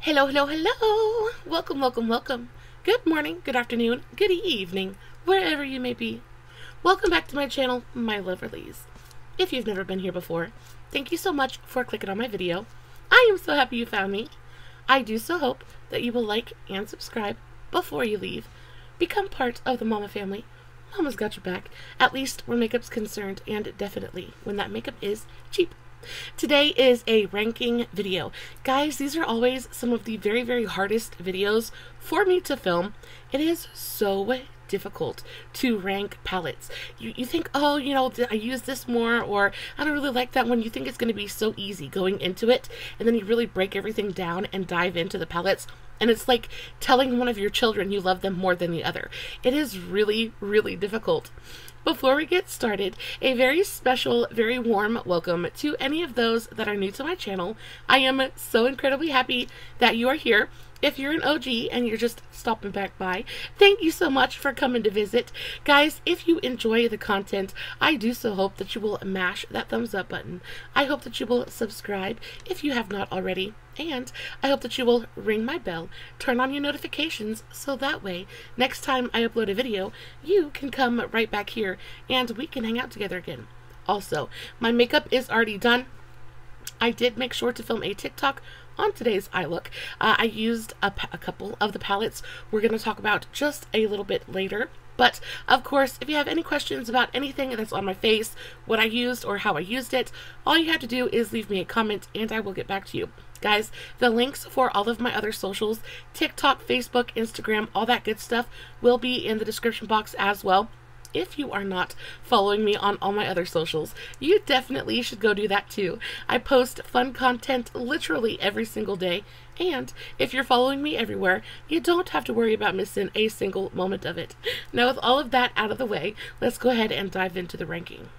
Hello, hello, hello. Welcome, welcome, welcome. Good morning, good afternoon, good evening, wherever you may be. Welcome back to my channel, my lovelies. If you've never been here before, thank you so much for clicking on my video. I am so happy you found me. I do so hope that you will like and subscribe before you leave. Become part of the Mama family. Mama's got your back, at least where makeup's concerned, and definitely when that makeup is cheap. Today is a ranking video. Guys, these are always some of the very, very hardest videos for me to film. It is so difficult to rank palettes. You think, oh, you know, I use this more, or I don't really like that one. You think it's going to be so easy going into it, and then you really break everything down and dive into the palettes. And it's like telling one of your children you love them more than the other. It is really, really difficult. Before we get started, a very special, very warm welcome to any of those that are new to my channel. I am so incredibly happy that you are here. If you're an OG and you're just stopping back by, thank you so much for coming to visit. Guys, if you enjoy the content, I do so hope that you will mash that thumbs up button. I hope that you will subscribe if you have not already. And I hope that you will ring my bell, turn on your notifications, so that way, next time I upload a video, you can come right back here and we can hang out together again. Also, my makeup is already done. I did make sure to film a TikTok on today's eye look. I used a couple of the palettes we're going to talk about just a little bit later. But, of course, if you have any questions about anything that's on my face, what I used or how I used it, all you have to do is leave me a comment and I will get back to you. Guys, the links for all of my other socials, TikTok, Facebook, Instagram, all that good stuff, will be in the description box as well. If you are not following me on all my other socials, you definitely should go do that too. I post fun content literally every single day, and if you're following me everywhere, you don't have to worry about missing a single moment of it. Now, with all of that out of the way, let's go ahead and dive into the ranking.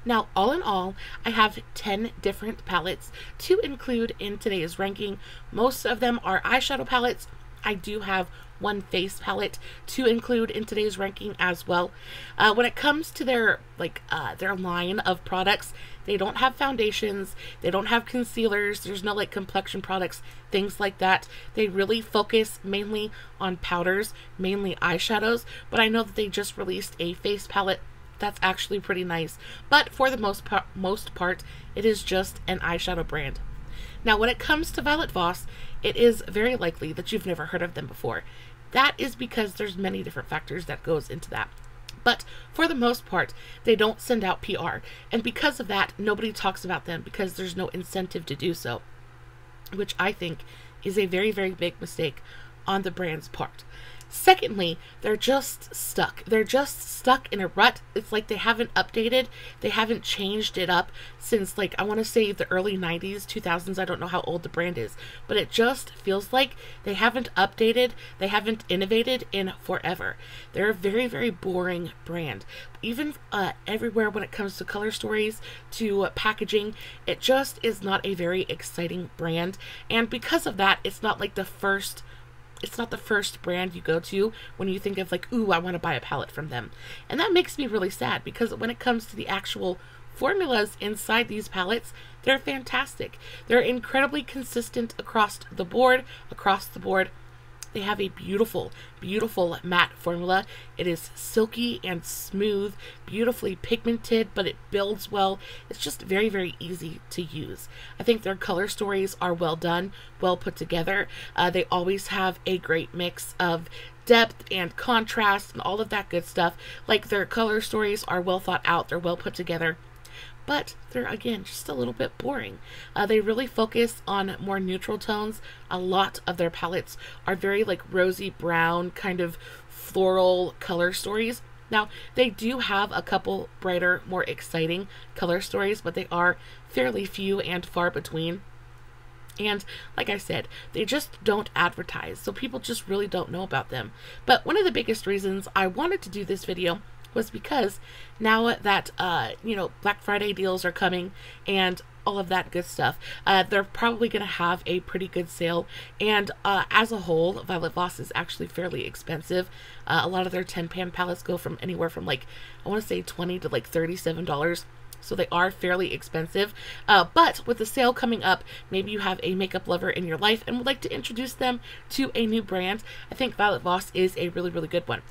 Now, all in all, I have 10 different palettes to include in today's ranking. Most of them are eyeshadow palettes. I do have one face palette to include in today's ranking as well. When it comes to their line of products, they don't have foundations, they don't have concealers, there's no like complexion products, things like that. They really focus mainly on powders, mainly eyeshadows, but I know that they just released a face palette that's actually pretty nice. But for the most part, it is just an eyeshadow brand. Now, when it comes to Voss, it is very likely that you've never heard of them before. That is because there's many different factors that goes into that. But for the most part, they don't send out PR. And because of that, nobody talks about them because there's no incentive to do so, which I think is a very, very big mistake on the brand's part. Secondly, they're just stuck. They're just stuck in a rut. It's like they haven't updated. They haven't changed it up since, like, I want to say the early 90s, 2000s. I don't know how old the brand is, but it just feels like they haven't updated. They haven't innovated in forever. They're a very, very boring brand. Even everywhere when it comes to color stories, to packaging, it just is not a very exciting brand. And because of that, it's not like the first brand you go to when you think of like, ooh, I want to buy a palette from them. And that makes me really sad because when it comes to the actual formulas inside these palettes, they're fantastic. They're incredibly consistent across the board. They have a beautiful, beautiful matte formula. It is silky and smooth, beautifully pigmented, but it builds well. It's just very, very easy to use. I think their color stories are well done, well put together. They always have a great mix of depth and contrast and all of that good stuff. Like, their color stories are well thought out, they're well put together. But they're, again, just a little bit boring. They really focus on more neutral tones. A lot of their palettes are very like rosy brown, kind of floral color stories. Now, they do have a couple brighter, more exciting color stories, but they are fairly few and far between. And like I said, they just don't advertise, so people just really don't know about them. But one of the biggest reasons I wanted to do this video was because now that, you know, Black Friday deals are coming and all of that good stuff, they're probably going to have a pretty good sale. And as a whole, Voss is actually fairly expensive. A lot of their 10-pan palettes go from anywhere from like, I want to say $20 to like $37. so they are fairly expensive. But with the sale coming up, maybe you have a makeup lover in your life and would like to introduce them to a new brand. I think Violet Voss is a really, really good one.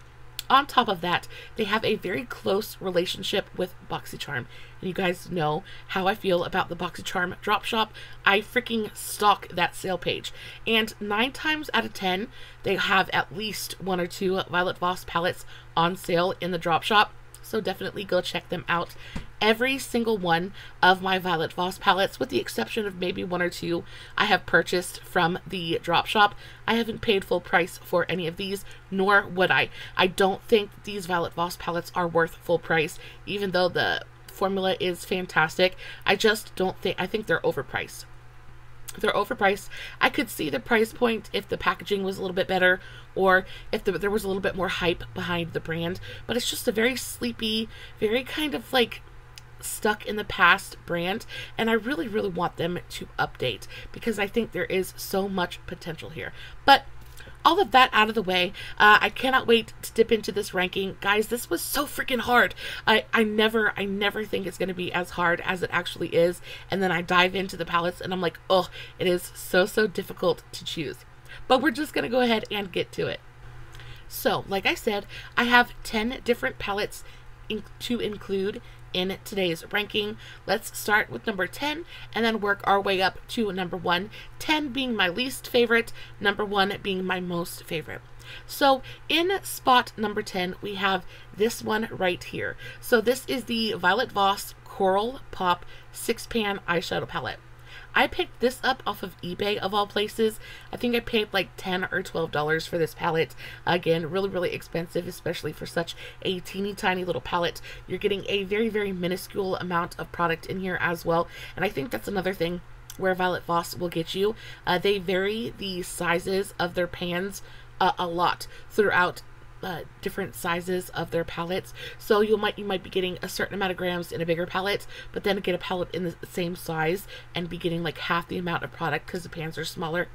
On top of that, they have a very close relationship with BoxyCharm. And you guys know how I feel about the BoxyCharm drop shop. I freaking stalk that sale page. And 9 times out of 10, they have at least 1 or 2 Violet Voss palettes on sale in the drop shop. So definitely go check them out. Every single one of my Violet Voss palettes, with the exception of maybe 1 or 2, I have purchased from the drop shop. I haven't paid full price for any of these, nor would I. I don't think these Violet Voss palettes are worth full price, even though the formula is fantastic. I just don't think, I think they're overpriced. They're overpriced. I could see the price point if the packaging was a little bit better, or if there was a little bit more hype behind the brand, but it's just a very sleepy, very kind of like stuck in the past brand, and I really, really want them to update because I think there is so much potential here. But all of that out of the way, I cannot wait to dip into this ranking. Guys, this was so freaking hard. I never think it's going to be as hard as it actually is, and then I dive into the palettes and I'm like, oh, it is so difficult to choose. But we're just going to go ahead and get to it. So, like I said, I have 10 different palettes to include in today's ranking. Let's start with number 10 and then work our way up to number 1. 10 being my least favorite, number 1 being my most favorite. So in spot number 10, we have this one right here. So this is the Violet Voss Coral Pop 6-pan eyeshadow palette. I picked this up off of eBay of all places. I think I paid like $10 or $12 for this palette. Again, really expensive, especially for such a teeny tiny little palette. You're getting a very minuscule amount of product in here as well. And I think that's another thing where Violet Voss will get you. They vary the sizes of their pans a lot throughout different sizes of their palettes. So you might be getting a certain amount of grams in a bigger palette, but then get a palette in the same size and be getting like half the amount of product because the pans are smaller.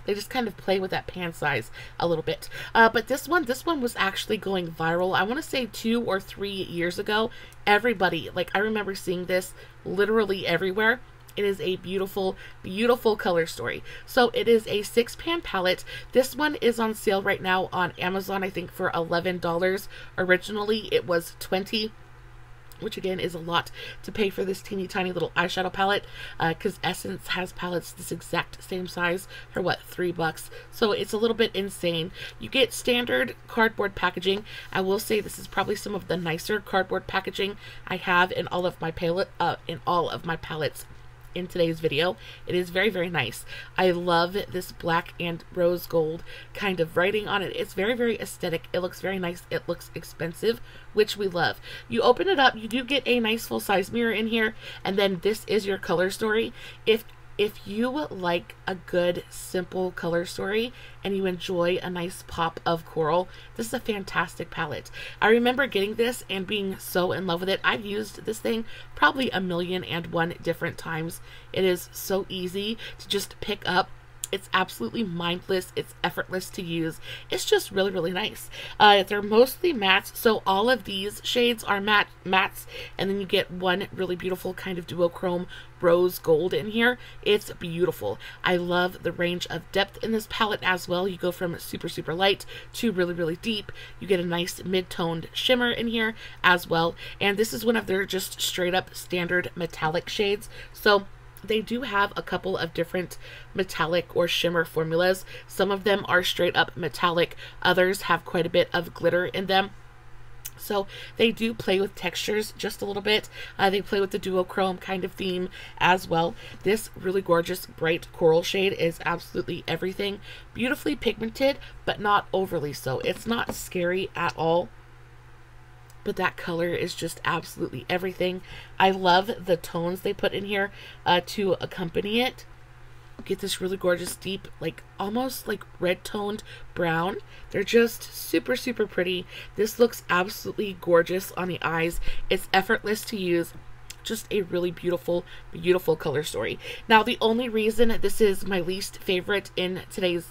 They just kind of play with that pan size a little bit. But this one was actually going viral. I want to say 2 or 3 years ago. Everybody, like I remember seeing this literally everywhere. It is a beautiful color story. So it is a 6-pan palette. This one is on sale right now on Amazon, I think for $11. Originally it was $20, which again is a lot to pay for this teeny tiny little eyeshadow palette, because Essence has palettes this exact same size for what, $3. So it's a little bit insane. You get standard cardboard packaging. I will say this is probably some of the nicer cardboard packaging I have in all of my palettes in today's video. It is very nice. I love this black and rose gold kind of writing on it. It's very aesthetic. It looks very nice. It looks expensive, which we love. You open it up, you do get a nice full-size mirror in here, and then this is your color story. If you like a good, simple color story and you enjoy a nice pop of coral, this is a fantastic palette. I remember getting this and being so in love with it. I've used this thing probably 1,000,001 different times. It is so easy to just pick up. It's absolutely mindless. It's effortless to use. It's just really nice. They're mostly mattes, so all of these shades are mattes, and then you get one really beautiful kind of duochrome rose gold in here. It's beautiful. I love the range of depth in this palette as well. You go from super light to really deep. You get a nice mid-toned shimmer in here as well, and this is one of their just straight up standard metallic shades. So they do have a couple of different metallic or shimmer formulas. Some of them are straight up metallic. Others have quite a bit of glitter in them. So they do play with textures just a little bit. They play with the duochrome kind of theme as well. This really gorgeous bright coral shade is absolutely everything. Beautifully pigmented, but not overly so. It's not scary at all, but that color is just absolutely everything. I love the tones they put in here to accompany it. Get this really gorgeous deep, like almost like red toned brown. They're just super pretty. This looks absolutely gorgeous on the eyes. It's effortless to use. Just a really beautiful color story. Now the only reason this is my least favorite in today's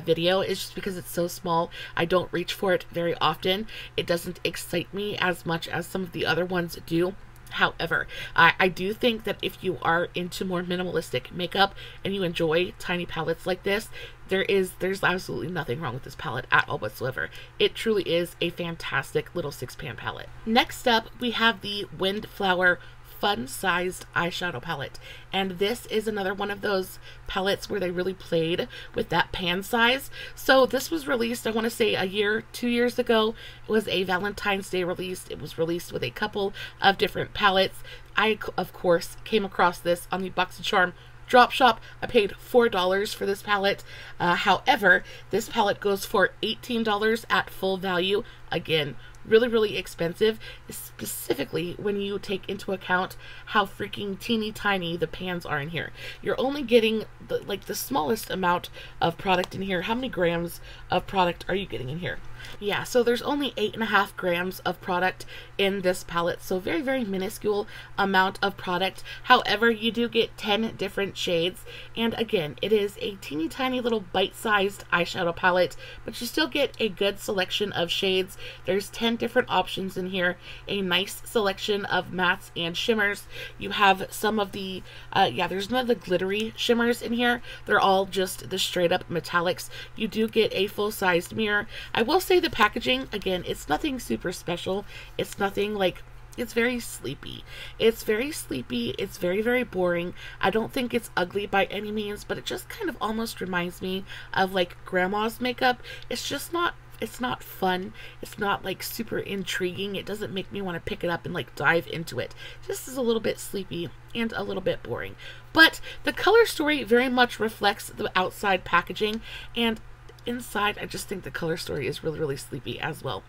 video is just because it's so small. I don't reach for it very often. It doesn't excite me as much as some of the other ones do. However, I do think that if you are into more minimalistic makeup and you enjoy tiny palettes like this, there's absolutely nothing wrong with this palette at all whatsoever. It truly is a fantastic little 6-pan palette. Next up, we have the Windflower fun-sized eyeshadow palette, and this is another one of those palettes where they really played with that pan size. So this was released, I want to say a year, 2 years ago. It was a Valentine's Day release. It was released with a couple of different palettes. I, of course, came across this on the BoxyCharm drop shop. I paid $4 for this palette. However, this palette goes for $18 at full value. Again, really expensive, specifically when you take into account how freaking teeny tiny the pans are in here. You're only getting the smallest amount of product in here. How many grams of product are you getting in here? Yeah, so there's only 8.5 grams of product in this palette, so very minuscule amount of product. However, you do get 10 different shades, and again, it is a teeny tiny little bite-sized eyeshadow palette, but you still get a good selection of shades. There's 10 different options in here, a nice selection of mattes and shimmers. You have some of the there's none of the glittery shimmers in here. They're all just the straight up metallics. You do get a full-sized mirror. I will say the packaging, again, it's nothing super special. It's nothing like, it's very sleepy. It's very sleepy. It's very boring. I don't think it's ugly by any means, but it just kind of almost reminds me of like grandma's makeup. It's just not, it's not fun. It's not like super intriguing. It doesn't make me want to pick it up and like dive into it. This is a little bit sleepy and a little bit boring. But the color story very much reflects the outside packaging, and inside, I just think the color story is really sleepy as well.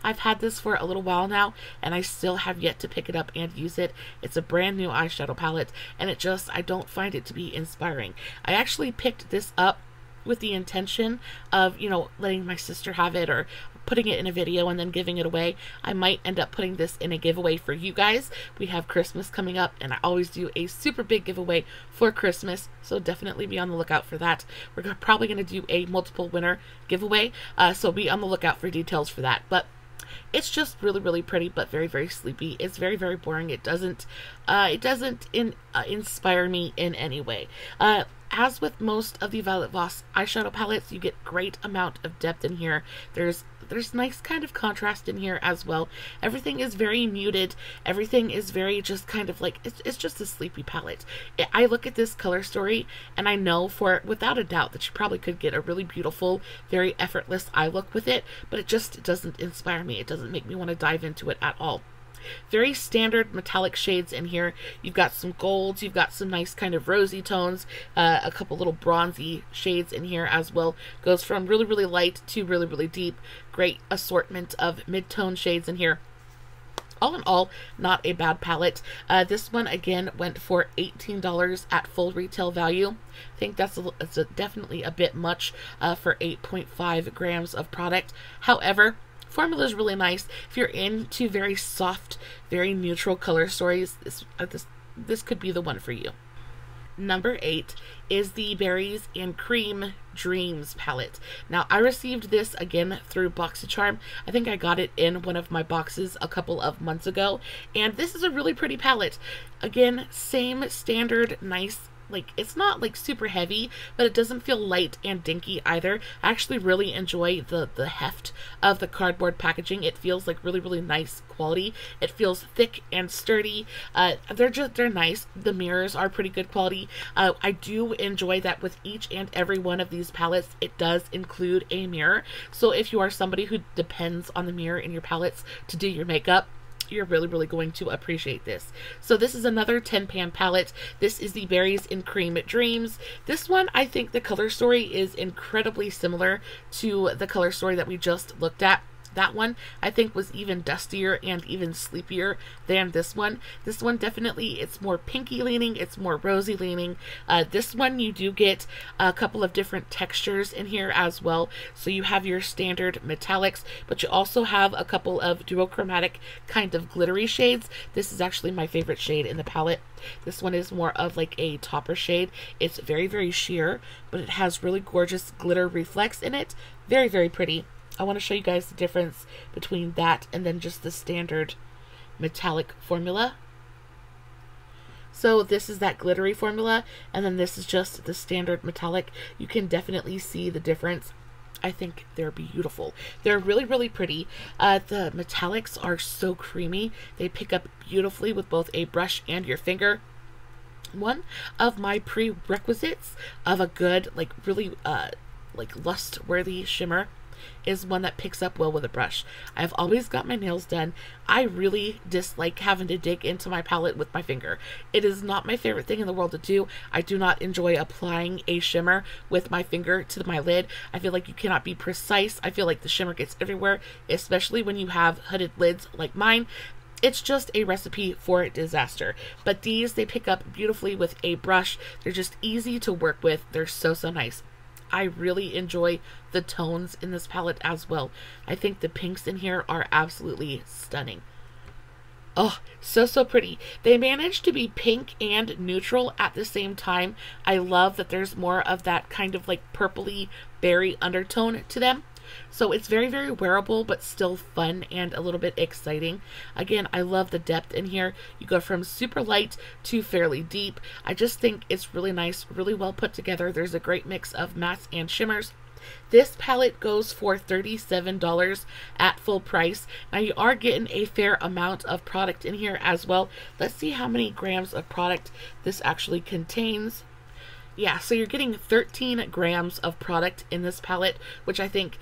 I've had this for a little while now, and I still have yet to pick it up and use it. It's a brand new eyeshadow palette, and I don't find it to be inspiring. I actually picked this up with the intention of, you know, letting my sister have it or putting it in a video and then giving it away. I might end up putting this in a giveaway for you guys. We have Christmas coming up, and I always do a super big giveaway for Christmas, so definitely be on the lookout for that. We're probably going to do a multiple winner giveaway, so be on the lookout for details for that. But it's just really pretty, but very sleepy. It's very boring. It doesn't inspire me in any way. As with most of the Violet Voss eyeshadow palettes, you get great amount of depth in here. There's nice kind of contrast in here as well. Everything is very muted. Everything is very just kind of like, it's just a sleepy palette. I look at this color story and I know without a doubt that you probably could get a really beautiful, very effortless eye look with it, but it just doesn't inspire me. It doesn't make me want to dive into it at all. Very standard metallic shades in here. You've got some golds, you've got some nice kind of rosy tones, a couple little bronzy shades in here as well. Goes from really light to really deep. Great assortment of mid-tone shades in here. All in all, not a bad palette. This one again went for $18 at full retail value. I think that's definitely a bit much for 8.5 grams of product. However, formula is really nice. If you're into very soft, very neutral color stories, this could be the one for you. Number 8 is the Berries and Cream Dreams palette. Now, I received this again through BoxyCharm. I think I got it in one of my boxes a couple of months ago, and this is a really pretty palette. Again, same standard, nice. Like, it's not like super heavy, but it doesn't feel light and dinky either. I actually really enjoy the heft of the cardboard packaging. It feels like really nice quality. It feels thick and sturdy. They're nice. The mirrors are pretty good quality. I do enjoy that with each and every one of these palettes, it does include a mirror. So if you are somebody who depends on the mirror in your palettes to do your makeup, you're really going to appreciate this. So this is another 10-pan palette. This is the Berries and Cream Dreams. This one, I think the color story is incredibly similar to the color story that we just looked at. That one, I think, was even dustier and even sleepier than this one. This one definitely, it's more pinky leaning, it's more rosy leaning. This one, you do get a couple of different textures in here as well. So you have your standard metallics, but you also have a couple of duochromatic kind of glittery shades. This is actually my favorite shade in the palette. This one is more of like a topper shade. It's very sheer, but it has really gorgeous glitter reflex in it. Very pretty. I want to show you guys the difference between that and then just the standard metallic formula. So this is that glittery formula, and then this is just the standard metallic. You can definitely see the difference. I think they're beautiful. They're really, really pretty. The metallics are so creamy. They pick up beautifully with both a brush and your finger. One of my prerequisites of a good, like really like lust-worthy shimmer is one that picks up well with a brush. I've always got my nails done. I really dislike having to dig into my palette with my finger. It is not my favorite thing in the world to do. I do not enjoy applying a shimmer with my finger to my lid. I feel like you cannot be precise. I feel like the shimmer gets everywhere, especially when you have hooded lids like mine. It's just a recipe for disaster. But these, they pick up beautifully with a brush. They're just easy to work with. They're so, so nice. I really enjoy the tones in this palette as well. I think the pinks in here are absolutely stunning. Oh, so, so pretty. They managed to be pink and neutral at the same time. I love that there's more of that kind of like purpley berry undertone to them. So it's very, very wearable, but still fun and a little bit exciting. Again, I love the depth in here. You go from super light to fairly deep. I just think it's really nice, really well put together. There's a great mix of mattes and shimmers. This palette goes for $37 at full price. Now you are getting a fair amount of product in here as well. Let's see how many grams of product this actually contains. Yeah, so you're getting 13 grams of product in this palette, which I think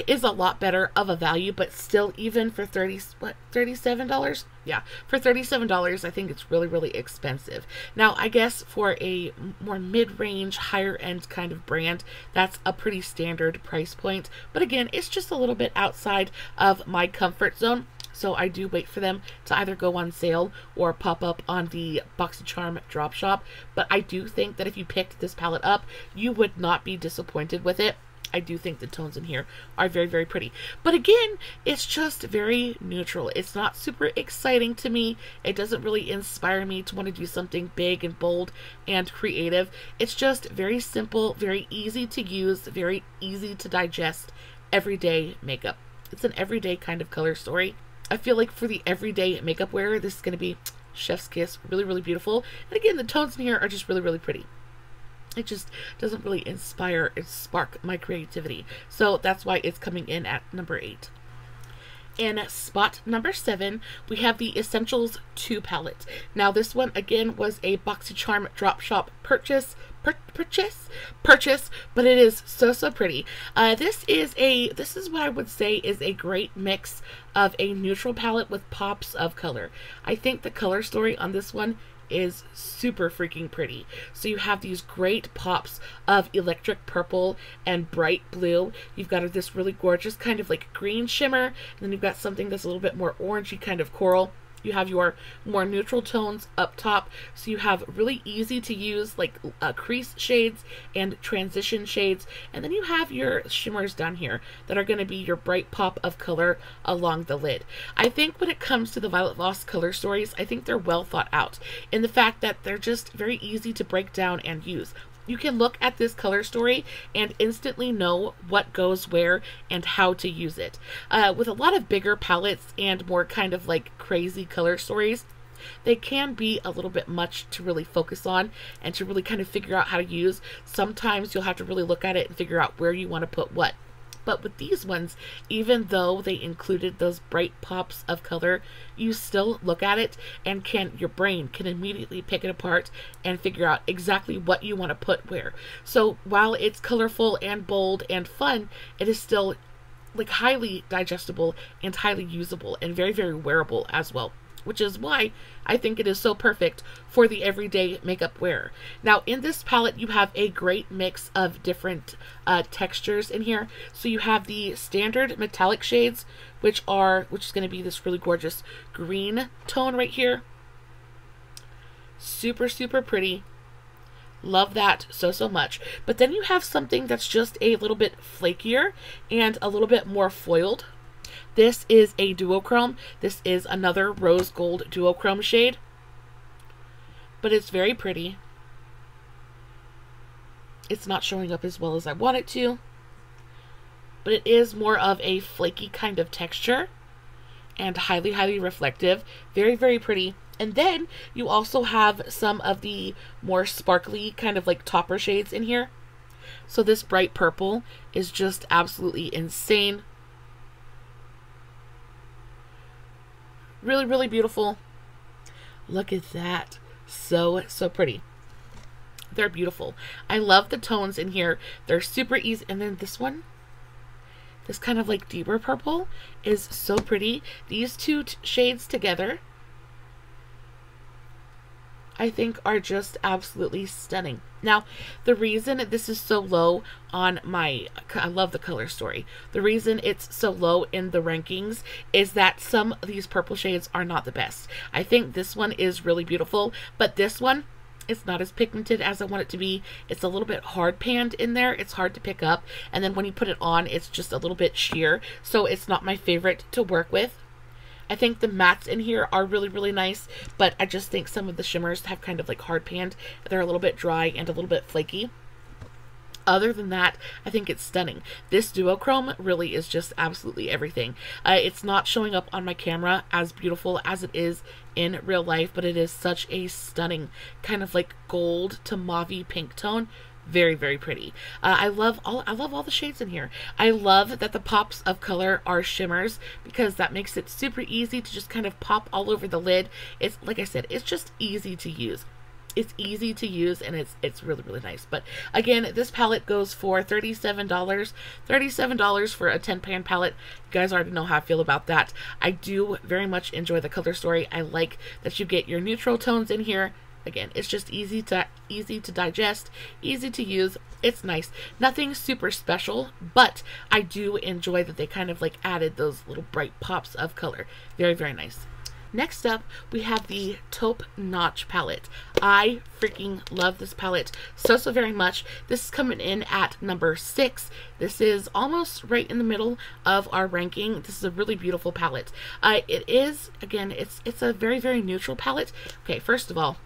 is a lot better of a value, but still, even for $37? Yeah, for $37, I think it's really, really expensive. Now, I guess for a more mid-range, higher-end kind of brand, that's a pretty standard price point. But again, it's just a little bit outside of my comfort zone. So I do wait for them to either go on sale or pop up on the BoxyCharm drop shop. But I do think that if you picked this palette up, you would not be disappointed with it. I do think the tones in here are very, very pretty. But again, it's just very neutral. It's not super exciting to me. It doesn't really inspire me to want to do something big and bold and creative. It's just very simple, very easy to use, very easy to digest, everyday makeup. It's an everyday kind of color story. I feel like for the everyday makeup wearer, this is going to be chef's kiss, really, really beautiful. And again, the tones in here are just really, really pretty. It just doesn't really inspire and spark my creativity. So that's why it's coming in at number 8. In spot number 7, we have the Essentials 2 palette. Now this one, again, was a BoxyCharm drop shop purchase, but it is so, so pretty. This is what I would say is a great mix of a neutral palette with pops of color. I think the color story on this one is super freaking pretty. So you have these great pops of electric purple and bright blue. You've got this really gorgeous kind of like green shimmer, and then you've got something that's a little bit more orangey kind of coral. You have your more neutral tones up top, so you have really easy to use like crease shades and transition shades, and then you have your shimmers down here that are going to be your bright pop of color along the lid. I think when it comes to the Violet Voss color stories, I think they're well thought out in the fact that they're just very easy to break down and use. You can look at this color story and instantly know what goes where and how to use it. With a lot of bigger palettes and more kind of like crazy color stories, they can be a little bit much to really focus on and to really kind of figure out how to use. Sometimes you'll have to really look at it and figure out where you want to put what. But with these ones, even though they included those bright pops of color, you still look at it and your brain can immediately pick it apart and figure out exactly what you want to put where. So while it's colorful and bold and fun, it is still like highly digestible and highly usable and very, very wearable as well, which is why I think it is so perfect for the everyday makeup wearer. Now in this palette, you have a great mix of different textures in here. So you have the standard metallic shades, which is going to be this really gorgeous green tone right here. Super, super pretty. Love that so, so much. But then you have something that's just a little bit flakier and a little bit more foiled. This is a duochrome. This is another rose gold duochrome shade, but it's very pretty. It's not showing up as well as I want it to, but it is more of a flaky kind of texture, and highly, highly reflective. Very, very pretty. And then you also have some of the more sparkly kind of like topper shades in here. So this bright purple is just absolutely insane. Really, really beautiful. Look at that. So, so pretty. They're beautiful. I love the tones in here. They're super easy. And then this one, this kind of like deeper purple, is so pretty. These two shades together, I think, are just absolutely stunning. Now, the reason this is so low on my, I love the color story. The reason it's so low in the rankings is that some of these purple shades are not the best. I think this one is really beautiful, but this one, it's not as pigmented as I want it to be. It's a little bit hard panned in there. It's hard to pick up. And then when you put it on, it's just a little bit sheer. So it's not my favorite to work with. I think the mattes in here are really, really nice, but I just think some of the shimmers have kind of like hard panned. They're a little bit dry and a little bit flaky. Other than that, I think it's stunning. This duochrome really is just absolutely everything. It's not showing up on my camera as beautiful as it is in real life, but it is such a stunning kind of like gold to mauvey pink tone. Very, very pretty. I love all the shades in here. I love that the pops of color are shimmers because that makes it super easy to just kind of pop all over the lid. It's, like I said, it's just easy to use. It's easy to use, and it's really, really nice. But again, this palette goes for $37. $37 for a 10-pan palette. You guys already know how I feel about that. I do very much enjoy the color story. I like that you get your neutral tones in here. Again, it's just easy to digest, easy to use. It's nice. Nothing super special, but I do enjoy that they kind of like added those little bright pops of color. Very, very nice. Next up, we have the Taupe Notch palette. I freaking love this palette so, so very much. This is coming in at number 6. This is almost right in the middle of our ranking. This is a really beautiful palette. It is, again, it's a very, very neutral palette. Okay, first of all,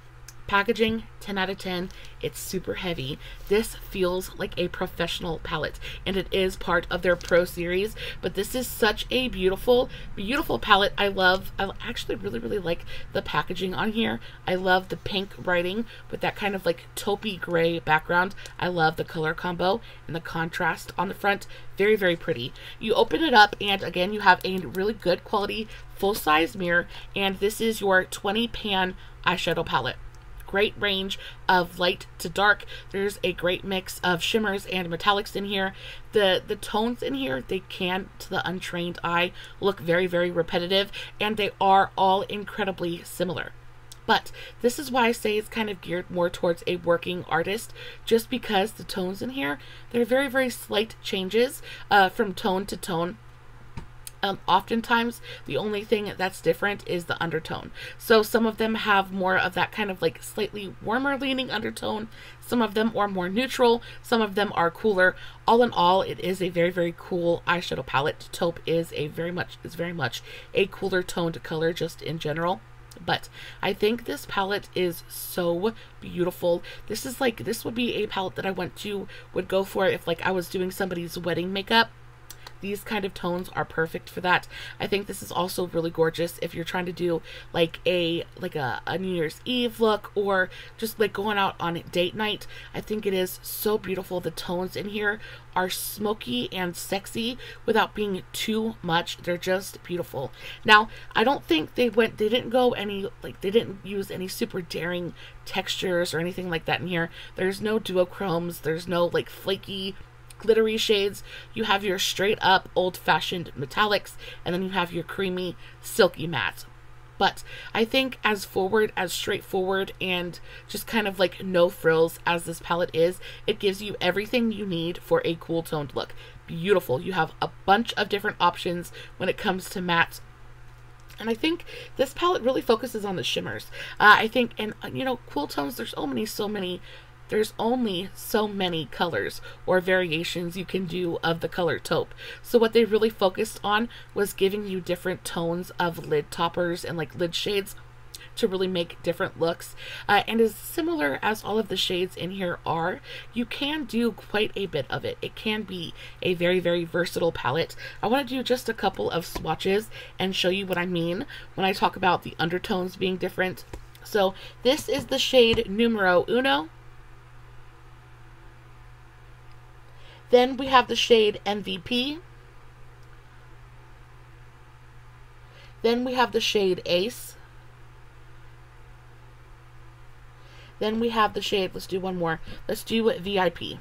packaging, 10 out of 10. It's super heavy. This feels like a professional palette, and it is part of their Pro series, but this is such a beautiful, beautiful palette. I actually really, really like the packaging on here. I love the pink writing with that kind of like taupey gray background. I love the color combo and the contrast on the front. Very, very pretty. You open it up, and again, you have a really good quality full-size mirror, and this is your 20-pan eyeshadow palette. Great range of light to dark. There's a great mix of shimmers and metallics in here. The tones in here, they can, to the untrained eye, look very, very repetitive, and they are all incredibly similar. But this is why I say it's kind of geared more towards a working artist, just because the tones in here, they're very, very slight changes from tone to tone. Oftentimes the only thing that's different is the undertone. So some of them have more of that kind of like slightly warmer leaning undertone. Some of them are more neutral. Some of them are cooler. All in all, it is a very, very cool eyeshadow palette. Taupe is very much a cooler toned color just in general. But I think this palette is so beautiful. This would be a palette that I would go for if like I was doing somebody's wedding makeup. These kind of tones are perfect for that. I think this is also really gorgeous if you're trying to do like a New Year's Eve look, or just like going out on date night. I think it is so beautiful. The tones in here are smoky and sexy without being too much. They're just beautiful. Now, I don't think they didn't use any super daring textures or anything like that in here. There's no duochromes. There's no like flaky glittery shades. You have your straight up old-fashioned metallics, and then you have your creamy silky mattes. But I think as straightforward and just kind of like no frills as this palette is, it gives you everything you need for a cool toned look. Beautiful. You have a bunch of different options when it comes to mattes. And I think this palette really focuses on the shimmers. I think, and you know, cool tones, there's only so many colors or variations you can do of the color taupe. So what they really focused on was giving you different tones of lid toppers and like lid shades to really make different looks. And as similar as all of the shades in here are, you can do quite a bit of it. It can be a very, very versatile palette. I want to do just a couple of swatches and show you what I mean when I talk about the undertones being different. So this is the shade numero uno. Then we have the shade MVP. Then we have the shade Ace. Then we have the shade, let's do one more. Let's do VIP.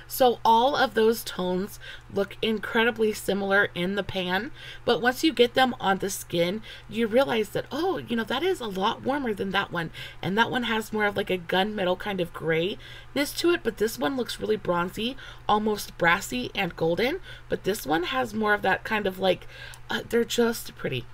So all of those tones look incredibly similar in the pan, but once you get them on the skin, you realize that, oh, you know, that is a lot warmer than that one. And that one has more of like a gunmetal kind of grayness to it, but this one looks really bronzy, almost brassy and golden. But this one has more of that kind of like, they're just pretty.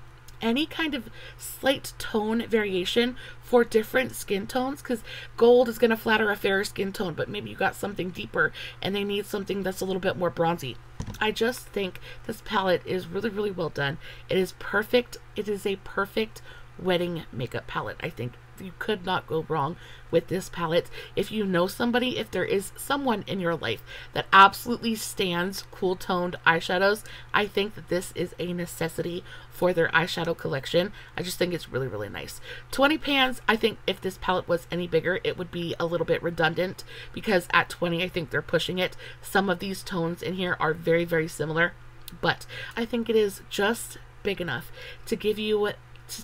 Any kind of slight tone variation for different skin tones, because gold is going to flatter a fairer skin tone, but maybe you got something deeper and they need something that's a little bit more bronzy. I just think this palette is really, really well done. It is perfect. It is a perfect wedding makeup palette. I think you could not go wrong with this palette. If you know somebody, if there is someone in your life that absolutely stands cool toned eyeshadows, I think that this is a necessity for their eyeshadow collection. I just think it's really, really nice. 20 pans, I think if this palette was any bigger, it would be a little bit redundant, because at 20, I think they're pushing it. Some of these tones in here are very, very similar, but I think it is just big enough to give you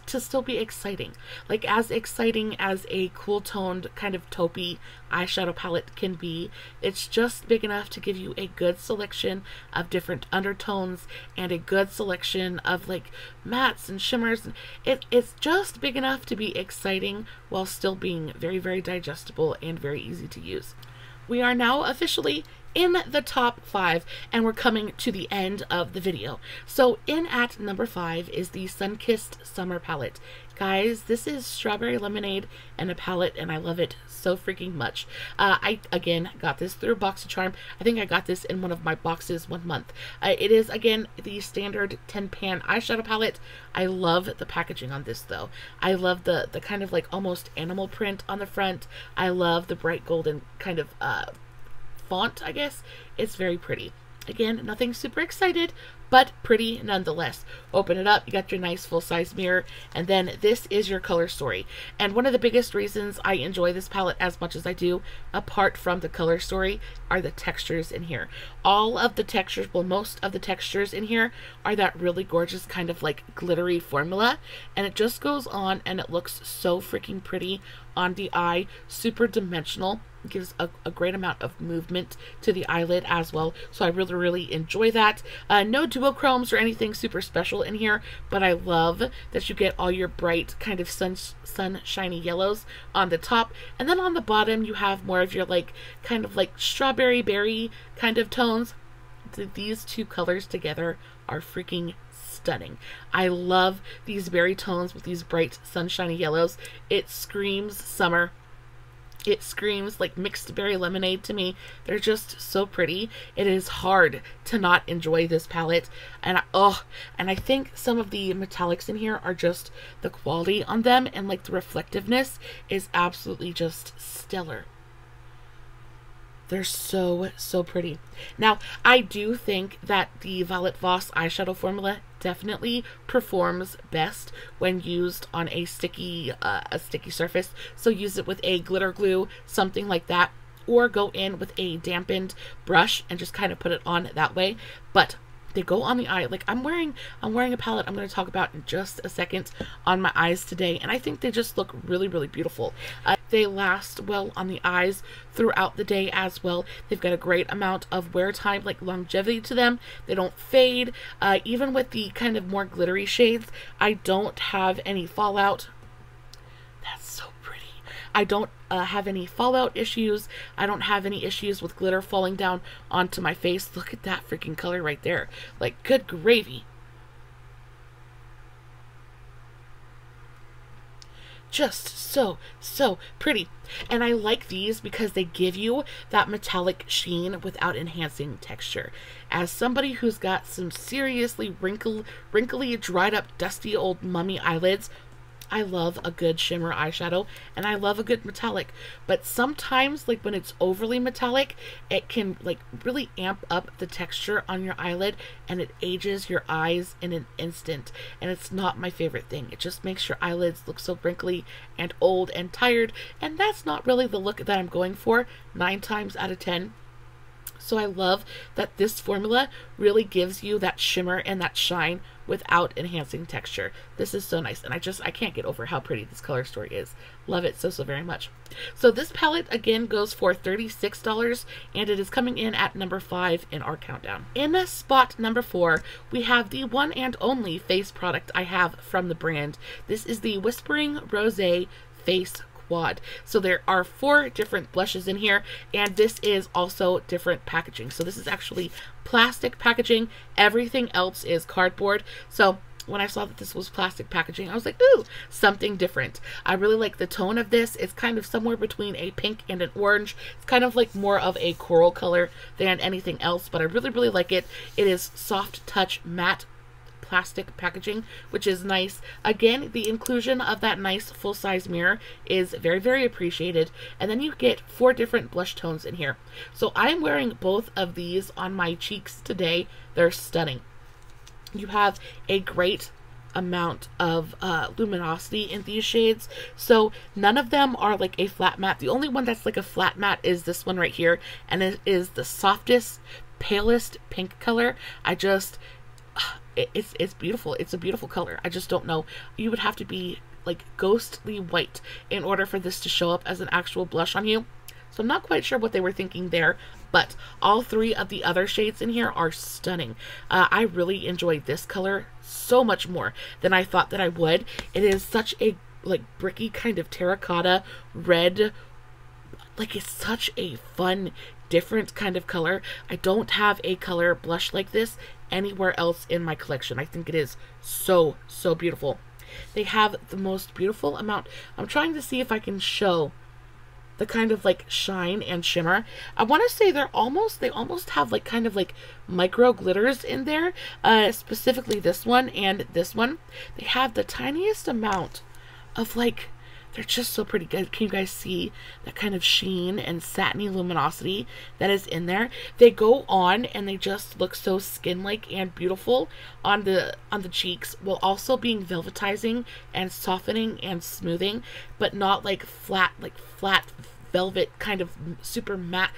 to still be exciting, like as exciting as a cool toned kind of taupey eyeshadow palette can be. It's just big enough to give you a good selection of different undertones and a good selection of like mattes and shimmers. It's just big enough to be exciting while still being very, very digestible and very easy to use. We are now officially in the top 5, and we're coming to the end of the video. So in at number 5 is the Sunkissed Summer palette. Guys, this is strawberry lemonade and a palette, and I love it so freaking much. I, again, got this through BoxyCharm. I think I got this in one of my boxes one month. It is, again, the standard 10-pan eyeshadow palette. I love the packaging on this, though. I love the kind of like almost animal print on the front. I love the bright golden kind of font, I guess. It's very pretty. Again, nothing super excited, but pretty nonetheless. Open it up, you got your nice full-size mirror, and then this is your color story. And one of the biggest reasons I enjoy this palette as much as I do, apart from the color story, are the textures in here. All of the textures, well, most of the textures in here are that really gorgeous kind of like glittery formula, and it just goes on and it looks so freaking pretty on the eye, super dimensional. It gives a great amount of movement to the eyelid as well, so I really, really enjoy that. No duochromes or anything super special in here, but I love that you get all your bright kind of sunshiny yellows on the top, and then on the bottom you have more of your like kind of like strawberry berry kind of tones. These two colors together are freaking stunning. I love these berry tones with these bright sunshiny yellows. It screams summer. It screams like mixed berry lemonade to me. They're just so pretty. It is hard to not enjoy this palette. And I think some of the metallics in here are just the quality on them, and like the reflectiveness is absolutely just stellar. They're so, so pretty. Now, I do think that the Violet Voss eyeshadow formula definitely performs best when used on a sticky surface. So use it with a glitter glue, something like that, or go in with a dampened brush and just kind of put it on that way. But they go on the eye. Like I'm wearing a palette I'm going to talk about in just a second on my eyes today, and I think they just look really, really beautiful. They last well on the eyes throughout the day as well. They've got a great amount of wear time, like longevity to them. They don't fade. Even with the kind of more glittery shades, I don't have any fallout. That's so pretty. I don't have any fallout issues. I don't have any issues with glitter falling down onto my face. Look at that freaking color right there. Like, good gravy. just so pretty. And I like these because they give you that metallic sheen without enhancing texture. As somebody who's got some seriously wrinkly, dried up, dusty old mummy eyelids, I love a good shimmer eyeshadow, and I love a good metallic. But sometimes, like when it's overly metallic, it can like really amp up the texture on your eyelid, and it ages your eyes in an instant. And it's not my favorite thing. It just makes your eyelids look so wrinkly and old and tired, and that's not really the look that I'm going for 9 times out of 10. So I love that this formula really gives you that shimmer and that shine without enhancing texture. This is so nice, and I can't get over how pretty this color story is. Love it so very much. So this palette again goes for $36, and it is coming in at number 5 in our countdown. In spot number 4, we have the one and only face product I have from the brand. This is the Whispering Rosé Face Quad. So there are 4 different blushes in here, and this is also different packaging. So this is actually plastic packaging. Everything else is cardboard. So when I saw that this was plastic packaging, I was like, ooh, something different. I really like the tone of this. It's kind of somewhere between a pink and an orange. It's kind of like more of a coral color than anything else, but I really like it. It is soft touch matte plastic packaging, which is nice. Again, the inclusion of that nice full-size mirror is very appreciated. And then you get 4 different blush tones in here. So I'm wearing both of these on my cheeks today. They're stunning. You have a great amount of luminosity in these shades, so none of them are like a flat matte. The only one that's like a flat matte is this one right here, and it is the softest, palest pink color. It's beautiful. It's a beautiful color. I just don't know. You would have to be like ghostly white in order for this to show up as an actual blush on you. So I'm not quite sure what they were thinking there, but all 3 of the other shades in here are stunning. I really enjoyed this color so much more than I thought that I would. It is such a like bricky kind of terracotta red. Like it's such a fun, different kind of color. I don't have a color blush like this anywhere else in my collection. I think it is so beautiful. They have the most beautiful amount. I'm trying to see if I can show the kind of like shine and shimmer. I want to say they almost have like kind of like micro glitters in there, specifically this one and this one. They have the tiniest amount of like, they're just so pretty. Can you guys see that kind of sheen and satiny luminosity that is in there? They go on and they just look so skin-like and beautiful on the cheeks, while also being velvetizing and softening and smoothing, but not like flat velvet kind of super matte.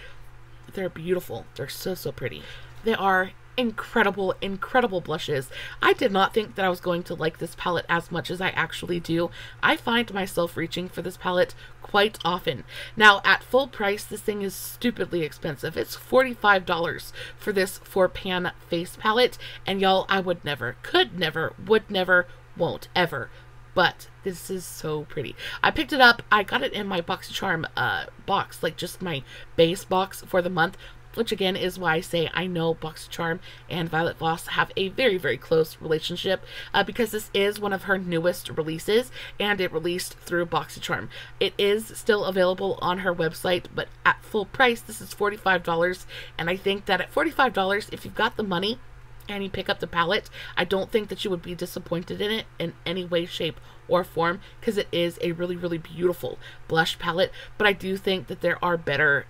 They're beautiful. They're so pretty. They are incredible blushes. I did not think that I was going to like this palette as much as I actually do. I find myself reaching for this palette quite often. Now at full price, this thing is stupidly expensive. It's $45 for this 4-pan face palette, and y'all, I would never, could never, would never, won't ever. But this is so pretty. I picked it up. I got it in my BoxyCharm box, like just my base box for the month, which again is why I say I know BoxyCharm and Violet Voss have a very close relationship, because this is one of her newest releases, and it released through BoxyCharm. It is still available on her website, but at full price, this is $45, and I think that at $45, if you've got the money and you pick up the palette, I don't think that you would be disappointed in it in any way, shape, or form, because it is a really beautiful blush palette. But I do think that there are better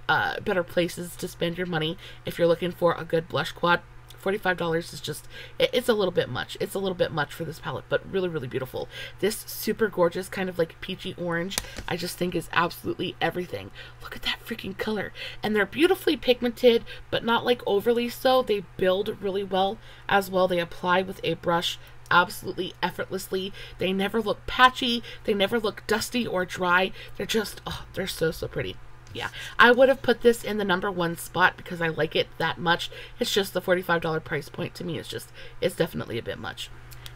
places to spend your money if you're looking for a good blush quad. $45 is just, it's a little bit much. It's a little bit much for this palette, but really beautiful. This super gorgeous kind of like peachy orange, I just think is absolutely everything. Look at that freaking color. And they're beautifully pigmented, but not like overly so. They build really well as well. They apply with a brush absolutely effortlessly. They never look patchy. They never look dusty or dry. They're just, oh, they're so pretty. Yeah, I would have put this in the #1 spot because I like it that much. It's just the $45 price point to me. It's definitely a bit much.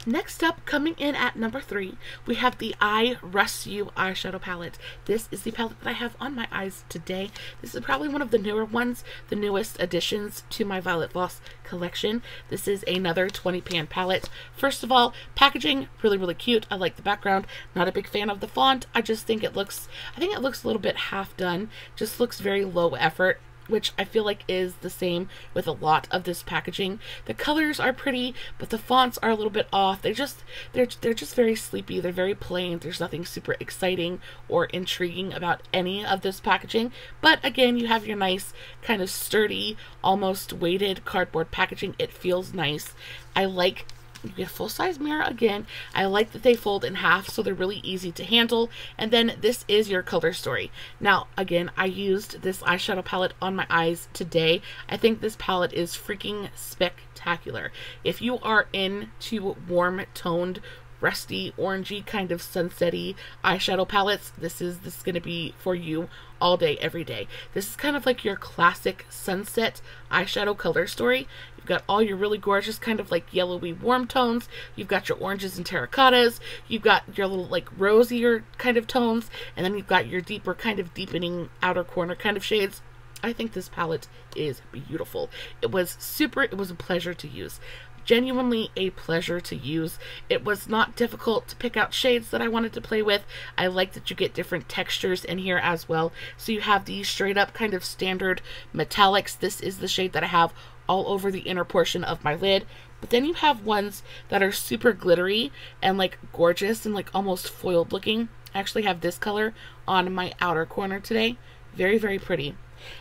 Next up, coming in at number 3, we have the I Rust You eyeshadow palette. This is the palette that I have on my eyes today. This is probably one of the newer ones, the newest additions to my Violet Voss collection. This is another 20 pan palette. First of all, packaging, really, really cute. I like the background. Not a big fan of the font. I just think it looks, a little bit half done. Just looks very low effort, which I feel like is the same with a lot of this packaging. The colors are pretty, but the fonts are a little bit off. They're just very sleepy. They're very plain. There's nothing super exciting or intriguing about any of this packaging. But again, you have your nice kind of sturdy, almost weighted cardboard packaging. It feels nice. I like, you get a full-size mirror again. I like that they fold in half, so they're really easy to handle. And then this is your color story. Now, again, I used this eyeshadow palette on my eyes today. I think this palette is freaking spectacular. If you are into warm-toned, rusty, orangey, kind of sunsetty eyeshadow palettes, this is going to be for you all day, every day. This is kind of like your classic sunset eyeshadow color story. You've got all your really gorgeous kind of like yellowy warm tones. You've got your oranges and terracottas. You've got your little like rosier kind of tones. And then you've got your deeper kind of deepening outer corner kind of shades. I think this palette is beautiful. It was a pleasure to use. Genuinely a pleasure to use. It was not difficult to pick out shades that I wanted to play with. I like that you get different textures in here as well. So you have these straight up kind of standard metallics. This is the shade that I have all over the inner portion of my lid. But then you have ones that are super glittery and like gorgeous and like almost foiled looking. I actually have this color on my outer corner today. Very, very pretty.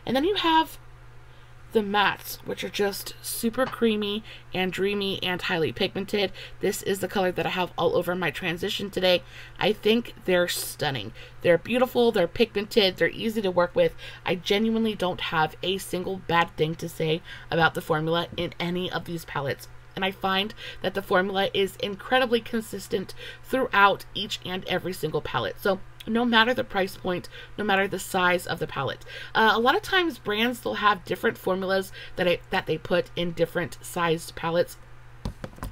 And then you have the mattes, which are just super creamy and dreamy and highly pigmented. This is the color that I have all over my transition today. I think they're stunning. They're beautiful, they're pigmented, they're easy to work with. I genuinely don't have a single bad thing to say about the formula in any of these palettes. And I find that the formula is incredibly consistent throughout each and every single palette. So no matter the price point, no matter the size of the palette. A lot of times brands, they'll have different formulas that they put in different sized palettes.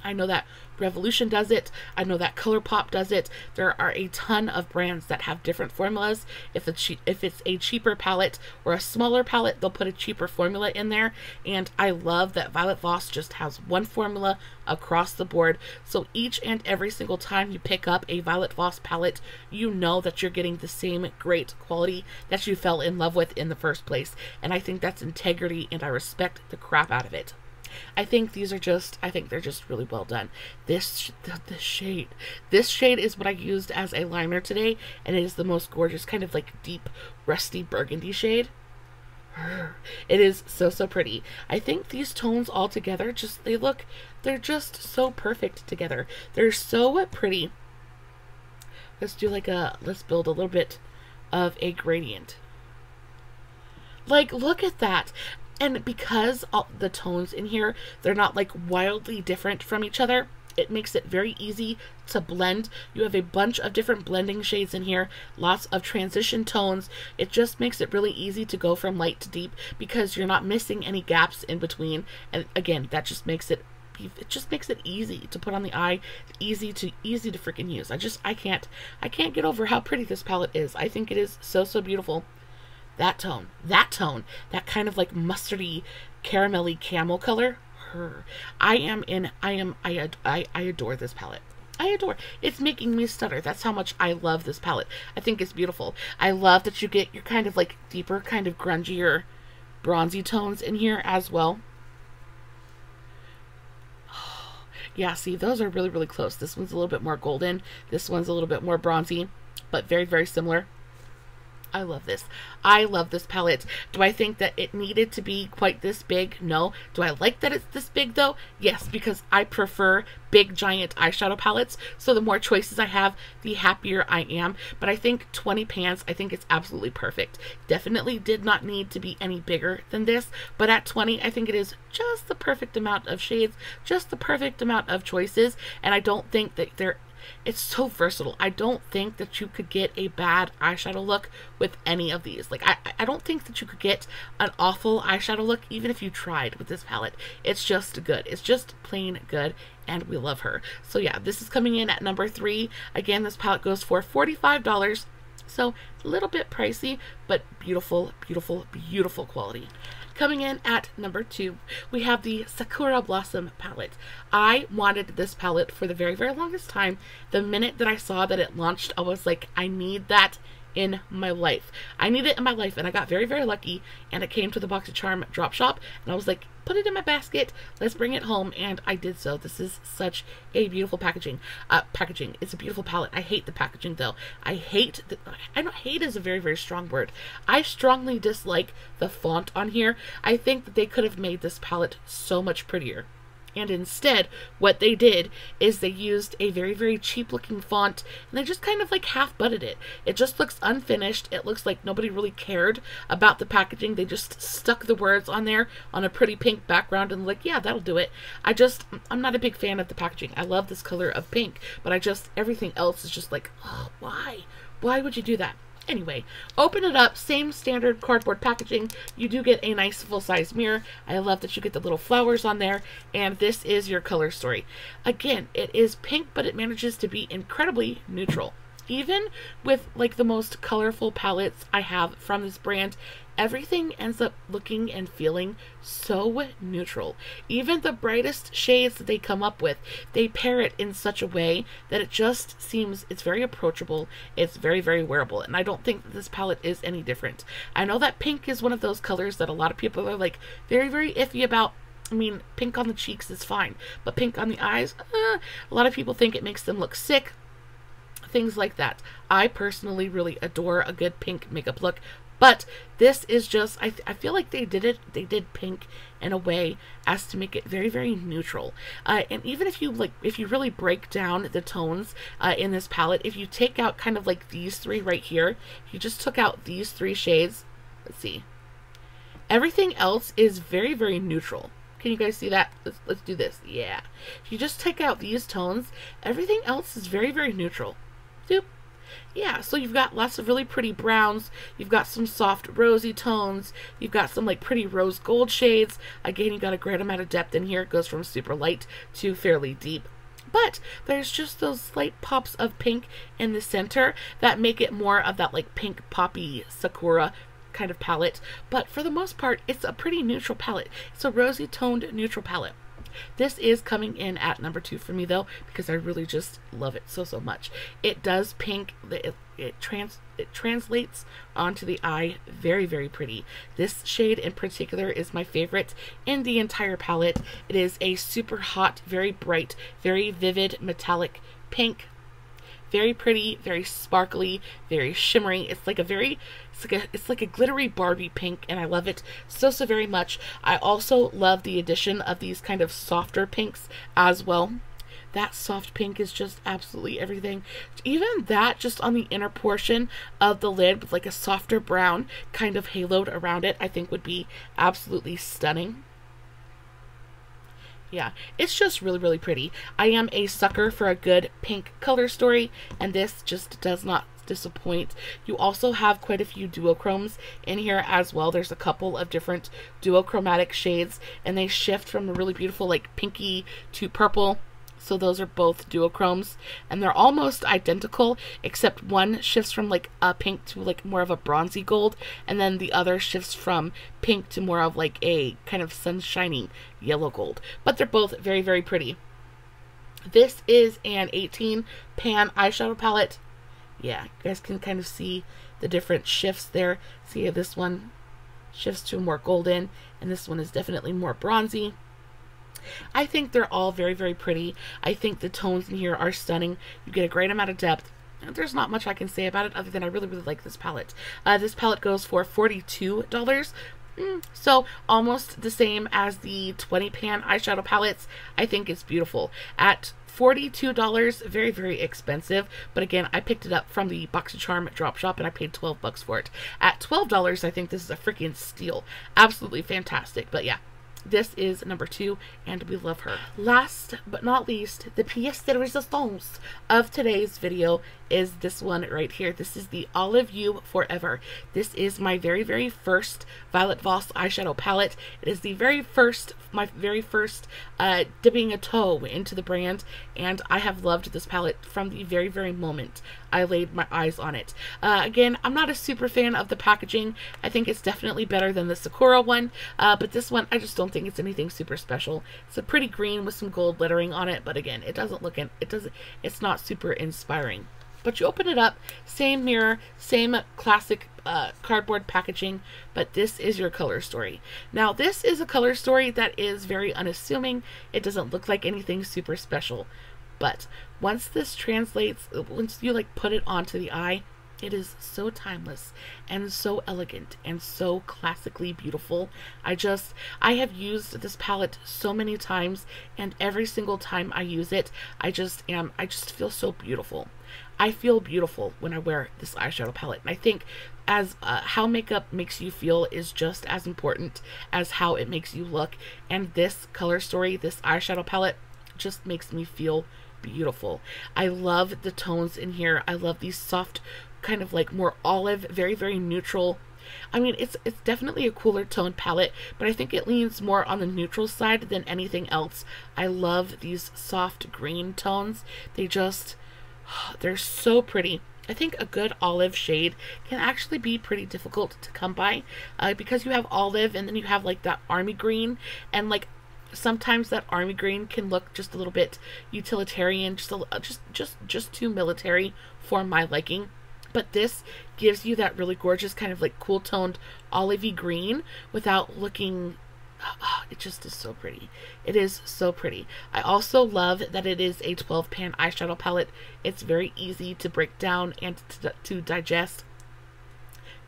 I know that Revolution does it. I know that ColourPop does it. There are a ton of brands that have different formulas. If it's a cheaper palette or a smaller palette, they'll put a cheaper formula in there. And I love that Violet Voss just has one formula across the board. So each and every single time you pick up a Violet Voss palette, you know that you're getting the same great quality that you fell in love with in the first place. And I think that's integrity, and I respect the crap out of it. I think they're just really well done. This shade is what I used as a liner today, and it is the most gorgeous kind of like deep rusty burgundy shade. It is so pretty. I think these tones all together they're just so perfect together. They're so pretty. Let's build a little bit of a gradient. Like, look at that. And because all the tones in here, they're not like wildly different from each other, it makes it very easy to blend. You have a bunch of different blending shades in here, lots of transition tones. It just makes it really easy to go from light to deep because you're not missing any gaps in between. And again, that just makes it easy to put on the eye, easy to freaking use. I can't get over how pretty this palette is. I think it is so beautiful. That tone, that kind of like mustardy, caramelly camel color. I adore this palette. I adore. It's making me stutter. That's how much I love this palette. I think it's beautiful. I love that you get your kind of like deeper, kind of grungier, bronzy tones in here as well. Yeah, see, those are really close. This one's a little bit more golden. This one's a little bit more bronzy, but very similar. I love this. I love this palette. Do I think that it needed to be quite this big? No. Do I like that it's this big though? Yes, because I prefer big giant eyeshadow palettes. So the more choices I have, the happier I am. But I think 20 pans, I think it's absolutely perfect. Definitely did not need to be any bigger than this. But at 20, I think it is just the perfect amount of shades, just the perfect amount of choices. And I don't think that It's so versatile. I don't think that you could get a bad eyeshadow look with any of these. Like, I don't think that you could get an awful eyeshadow look even if you tried with this palette. It's just good. It's just plain good, and we love her. So yeah, this is coming in at number 3. Again, this palette goes for $45. So a little bit pricey, but beautiful, beautiful, beautiful quality. Coming in at number 2, we have the Sakura Blossom palette. I wanted this palette for the very, very longest time. The minute that I saw that it launched, I was like, I need that in my life. I need it in my life, and I got very, very lucky, and it came to the BoxyCharm drop shop, and I was like, put it in my basket, let's bring it home, and I did so. This is such a beautiful packaging. It's a beautiful palette. I hate the packaging, though. I don't hate is a very, very strong word. I strongly dislike the font on here. I think that they could have made this palette so much prettier. And instead, what they did is they used a very, very cheap looking font, and they just kind of like half butted it. It just looks unfinished. It looks like nobody really cared about the packaging. They just stuck the words on there on a pretty pink background and like, yeah, that'll do it. I'm not a big fan of the packaging. I love this color of pink, but everything else is just like, oh, why? Why would you do that? Anyway, open it up, same standard cardboard packaging. You do get a nice full-size mirror. I love that you get the little flowers on there, and this is your color story. Again, it is pink, but it manages to be incredibly neutral. Even with like the most colorful palettes I have from this brand, everything ends up looking and feeling so neutral. Even the brightest shades that they come up with, they pair it in such a way that it just seems, it's very approachable, it's very, very wearable, and I don't think that this palette is any different. I know that pink is one of those colors that a lot of people are like very, very iffy about. I mean, pink on the cheeks is fine, but pink on the eyes, a lot of people think it makes them look sick, things like that. I personally really adore a good pink makeup look, but this is just, I feel like they did pink in a way as to make it very, very neutral. And even if you really break down the tones in this palette, if you take out kind of like these 3 right here, if you just took out these 3 shades, let's see, everything else is very, very neutral. Can you guys see that? Let's do this. Yeah. If you just take out these tones, everything else is very, very neutral. Doop. Yeah, so you've got lots of really pretty browns, you've got some soft rosy tones, you've got some like pretty rose gold shades. Again, you've got a great amount of depth in here. It goes from super light to fairly deep. But there's just those slight pops of pink in the center that make it more of that like pink poppy Sakura kind of palette. But for the most part, it's a pretty neutral palette. It's a rosy toned neutral palette. This is coming in at number 2 for me though, because I really just love it so, so much. It does pink, it translates onto the eye very, very pretty. This shade in particular is my favorite in the entire palette. It is a super hot, very bright, very vivid metallic pink. Very pretty, very sparkly, very shimmery. It's like a glittery Barbie pink, and I love it so, so very much. I also love the addition of these kind of softer pinks as well. That soft pink is just absolutely everything. Even that, just on the inner portion of the lid with like a softer brown kind of haloed around it, I think would be absolutely stunning. Yeah, it's just really, really pretty. I am a sucker for a good pink color story, and this just does not disappoint. You also have quite a few duochromes in here as well. There's a couple of different duochromatic shades, and they shift from a really beautiful like pinky to purple. So those are both duochromes, and they're almost identical, except one shifts from like a pink to like more of a bronzy gold, and then the other shifts from pink to more of like a kind of sunshiny yellow gold. But they're both very, very pretty. This is an 18 pan eyeshadow palette. Yeah, you guys can kind of see the different shifts there. See, this one shifts to more golden, and this one is definitely more bronzy. I think they're all very, very pretty. I think the tones in here are stunning. You get a great amount of depth. There's not much I can say about it other than I really, really like this palette. This palette goes for $42. So almost the same as the 20 pan eyeshadow palettes. I think it's beautiful. At $42, very, very expensive, but again, I picked it up from the BoxyCharm drop shop and I paid $12 for it. At $12, I think this is a freaking steal. Absolutely fantastic. But yeah, This is number 2, and we love her. Last but not least, the pièce de résistance of today's video is this one right here. This is the Olive You Forever. This is my very first Violet Voss eyeshadow palette. It is the my very first dipping a toe into the brand, and I have loved this palette from the very moment I laid my eyes on it. Again, I'm not a super fan of the packaging. I think it's definitely better than the Sakura one, but this one I just don't think it's anything super special. It's a pretty green with some gold lettering on it, but again, it's not super inspiring. But you open it up, same mirror, same classic cardboard packaging, but this is your color story. Now, this is a color story that is very unassuming. It doesn't look like anything super special, but once this translates, once you like put it onto the eye, it is so timeless and so elegant and so classically beautiful. I have used this palette so many times, and every single time I use it, I just feel so beautiful. I feel beautiful when I wear this eyeshadow palette. And I think as how makeup makes you feel is just as important as how it makes you look. And this color story, this eyeshadow palette, just makes me feel beautiful. I love the tones in here. I love these soft, kind of like more olive, very neutral. I mean, it's definitely a cooler tone palette, but I think it leans more on the neutral side than anything else. I love these soft green tones. They're so pretty. I think a good olive shade can actually be pretty difficult to come by because you have olive and then you have like that army green, and like sometimes that army green can look just a little bit utilitarian, just too military for my liking. But this gives you that really gorgeous kind of like cool toned olivey green without looking, it just is so pretty. It is so pretty. I also love that it is a 12 pan eyeshadow palette. It's very easy to break down and to digest.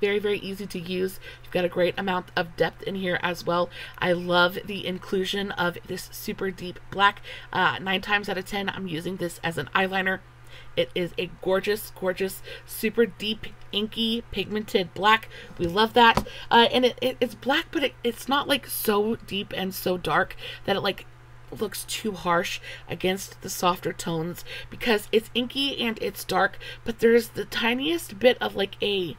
Very easy to use. You've got a great amount of depth in here as well. I love the inclusion of this super deep black. 9 times out of 10 I'm using this as an eyeliner. It is a gorgeous super deep inky pigmented black. We love that. And it's black, but it's not like so deep and so dark that it like looks too harsh against the softer tones, because it's inky and it's dark, but there's the tiniest bit of like a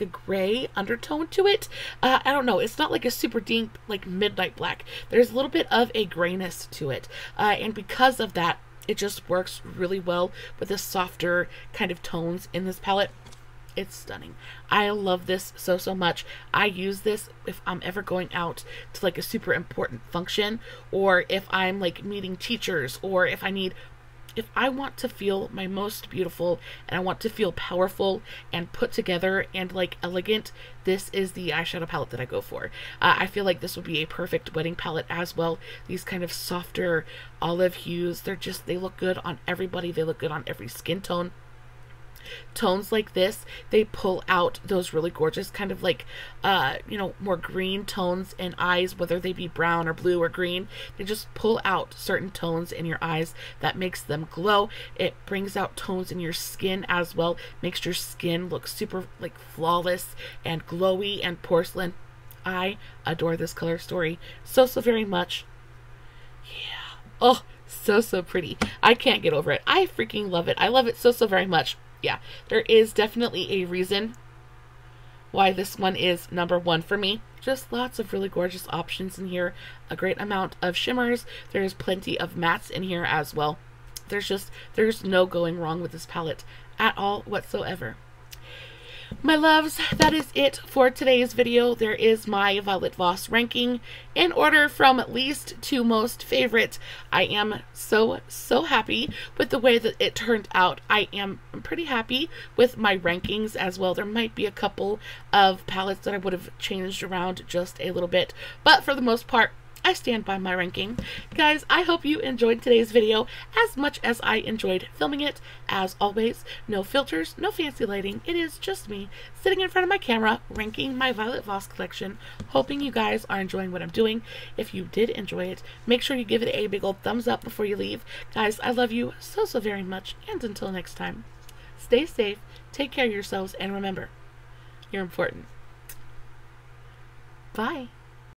gray undertone to it. I don't know, it's not like a super deep like midnight black. There's a little bit of a grayness to it, and because of that, it just works really well with the softer kind of tones in this palette. It's stunning. I love this so much. I use this if I'm ever going out to like a super important function, or if I'm like meeting teachers, or if I want to feel my most beautiful and I want to feel powerful and put together and like elegant, this is the eyeshadow palette that I go for. I feel like this would be a perfect wedding palette as well. These kind of softer olive hues, they look good on everybody. They look good on every skin tone. Tones like this, they pull out those really gorgeous kind of like more green tones in eyes, whether they be brown or blue or green. They just pull out certain tones in your eyes that makes them glow. It brings out tones in your skin as well, makes your skin look super like flawless and glowy and porcelain. I adore this color story so very much. Yeah. Oh, so pretty. I can't get over it. I freaking love it. I love it so very much. Yeah, there is definitely a reason why this one is number 1 for me. Just lots of really gorgeous options in here. A great amount of shimmers. There's plenty of mattes in here as well. There's no going wrong with this palette at all whatsoever. My loves, that is it for today's video. There is my Violet Voss ranking in order from least to most favorite. I am so happy with the way that it turned out. I'm pretty happy with my rankings as well. There might be a couple of palettes that I would have changed around just a little bit, but for the most part, I stand by my ranking. Guys, I hope you enjoyed today's video as much as I enjoyed filming it. As always, no filters, no fancy lighting. It is just me sitting in front of my camera ranking my Violet Voss collection, hoping you guys are enjoying what I'm doing. If you did enjoy it, make sure you give it a big old thumbs up before you leave. Guys, I love you so very much, and until next time, stay safe, take care of yourselves, and remember, you're important. Bye.